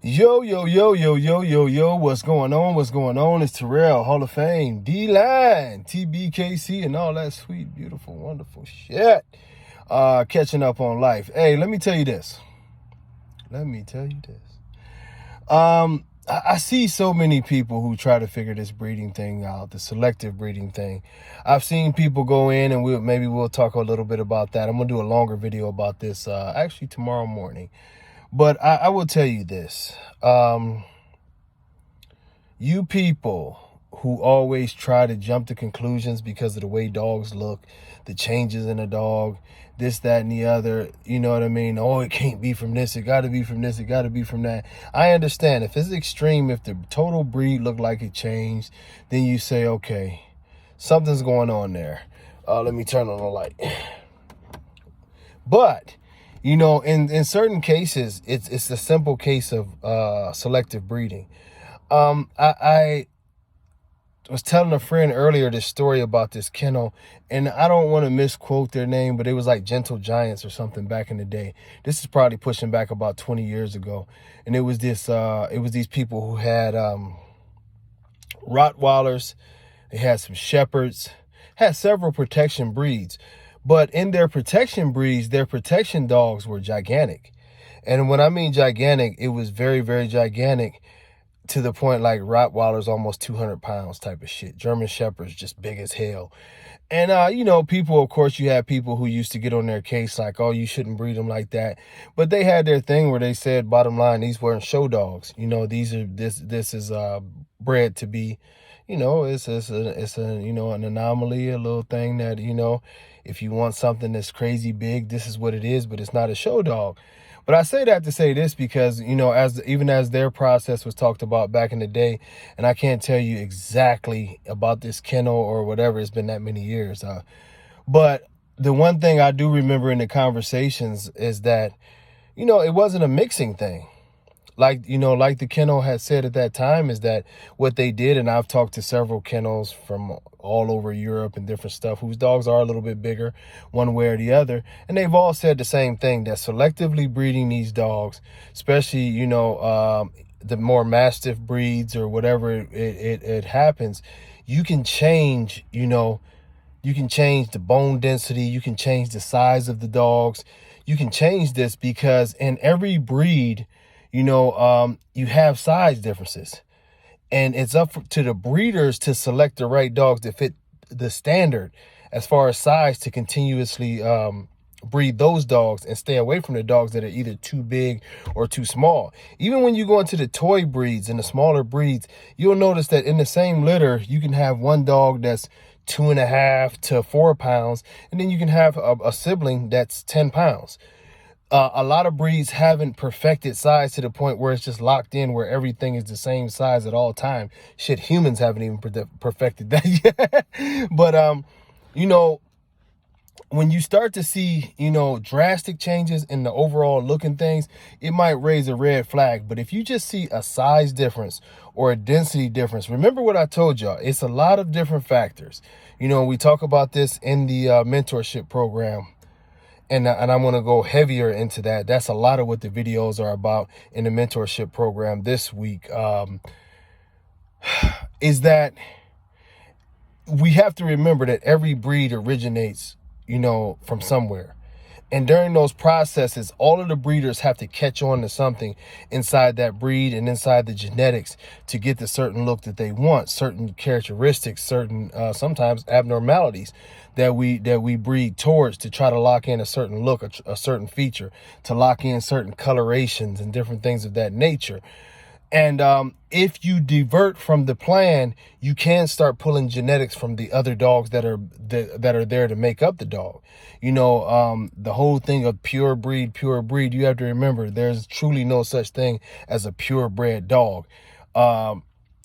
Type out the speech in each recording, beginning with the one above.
Yo, yo, yo, yo, yo, yo, yo, what's going on? What's going on? It's Terrell, Hall of Fame, D-Line, TBKC, and all that sweet, beautiful, wonderful shit. Catching up on life. Hey, let me tell you this. I see so many people who try to figure this breeding thing out, the selective breeding thing. I've seen people go in, and maybe we'll talk a little bit about that. I'm going to do a longer video about this actually tomorrow morning. But I will tell you this. You people who always try to jump to conclusions because of the way dogs look, the changes in a dog, this, that, and the other, you know what I mean? Oh, it can't be from this. It got to be from this. It got to be from that. I understand. If it's extreme, if the total breed looked like it changed, then you say, okay, something's going on there. Let me turn on the light. But you know, in certain cases, it's a simple case of selective breeding. I was telling a friend earlier this story about this kennel, and I don't want to misquote their name, but it was like Gentle Giants or something back in the day. This is probably pushing back about 20 years ago, and it was these people who had Rottweilers, they had some Shepherds, had several protection breeds. But in their protection breeds, their protection dogs were gigantic. And when I mean gigantic, it was very, very gigantic to the point like Rottweilers almost 200 pounds type of shit. German Shepherds just big as hell. And, you know, people, of course, you have people who used to get on their case like, oh, you shouldn't breed them like that. But they had their thing where they said, bottom line, these weren't show dogs. You know, this is bred to be, you know, it's you know, an anomaly, a little thing that, you know, if you want something that's crazy big, this is what it is, but it's not a show dog. But I say that to say this because, you know, even as their process was talked about back in the day, and I can't tell you exactly about this kennel or whatever, it's been that many years. But the one thing I do remember in the conversations is that, you know, it wasn't a mixing thing. Like, you know, like the kennel had said at that time, is that what they did, and I've talked to several kennels from all over Europe and different stuff whose dogs are a little bit bigger one way or the other, and they've all said the same thing, that selectively breeding these dogs, especially, you know, the more Mastiff breeds or whatever it happens, you can change, you know, you can change the bone density, you can change the size of the dogs, you can change this because in every breed, you know, you have size differences, and it's up to the breeders to select the right dogs that fit the standard as far as size to continuously breed those dogs and stay away from the dogs that are either too big or too small. Even when you go into the toy breeds and the smaller breeds, you'll notice that in the same litter, you can have one dog that's 2.5 to 4 pounds, and then you can have a sibling that's 10 pounds. A lot of breeds haven't perfected size to the point where it's just locked in, where everything is the same size at all time. Shit, humans haven't even perfected that yet. But, you know, when you start to see, you know, drastic changes in the overall looking things, it might raise a red flag. But if you just see a size difference or a density difference, remember what I told y'all, it's a lot of different factors. You know, we talk about this in the mentorship program. And I'm going to go heavier into that. That's a lot of what the videos are about in the mentorship program this week, is that we have to remember that every breed originates, you know, from somewhere. And during those processes, all of the breeders have to catch on to something inside that breed and inside the genetics to get the certain look that they want, certain characteristics, certain sometimes abnormalities that we breed towards to try to lock in a certain look, a certain feature, to lock in certain colorations and different things of that nature. And if you divert from the plan, you can start pulling genetics from the other dogs that are there to make up the dog. You know, the whole thing of pure breed, you have to remember there's truly no such thing as a purebred dog.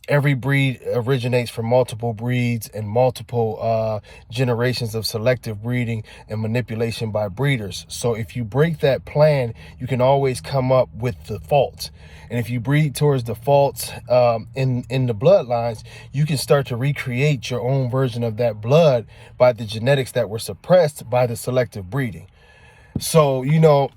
Every breed originates from multiple breeds and multiple generations of selective breeding and manipulation by breeders. So if you break that plan, you can always come up with the faults. And if you breed towards the faults in the bloodlines, you can start to recreate your own version of that blood by the genetics that were suppressed by the selective breeding. So, you know,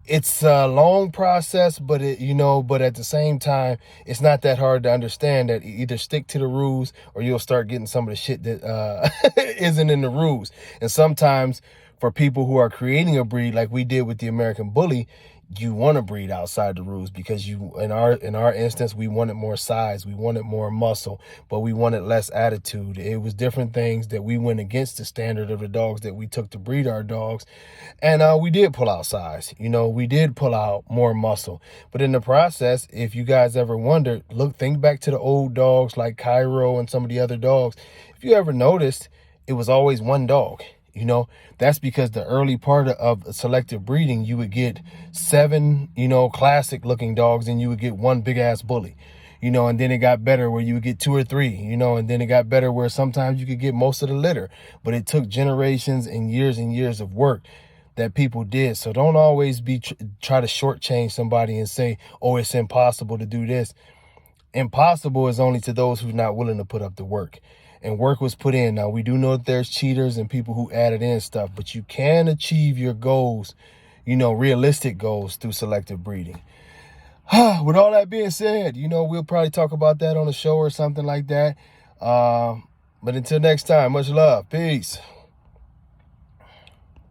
It's a long process, but but at the same time, it's not that hard to understand that either stick to the rules or you'll start getting some of the shit that isn't in the rules. And sometimes for people who are creating a breed like we did with the American Bully, you want to breed outside the rules because in our instance, we wanted more size, we wanted more muscle, but we wanted less attitude. It was different things that we went against the standard of the dogs that we took to breed our dogs. And we did pull out size, we did pull out more muscle. But in the process, if you guys ever wondered, think back to the old dogs like Cairo and some of the other dogs. If you ever noticed, it was always one dog. That's because the early part of selective breeding, you would get 7, classic looking dogs, and you would get one big ass bully, and then it got better where you would get 2 or 3, and then it got better where sometimes you could get most of the litter. But it took generations and years of work that people did. So don't always try to shortchange somebody and say, oh, it's impossible to do this. Impossible is only to those who's not willing to put up the work. And work was put in. Now, we do know that there's cheaters and people who added in stuff, but you can achieve your goals, realistic goals through selective breeding. With all that being said, we'll probably talk about that on a show or something like that. But until next time, much love. Peace.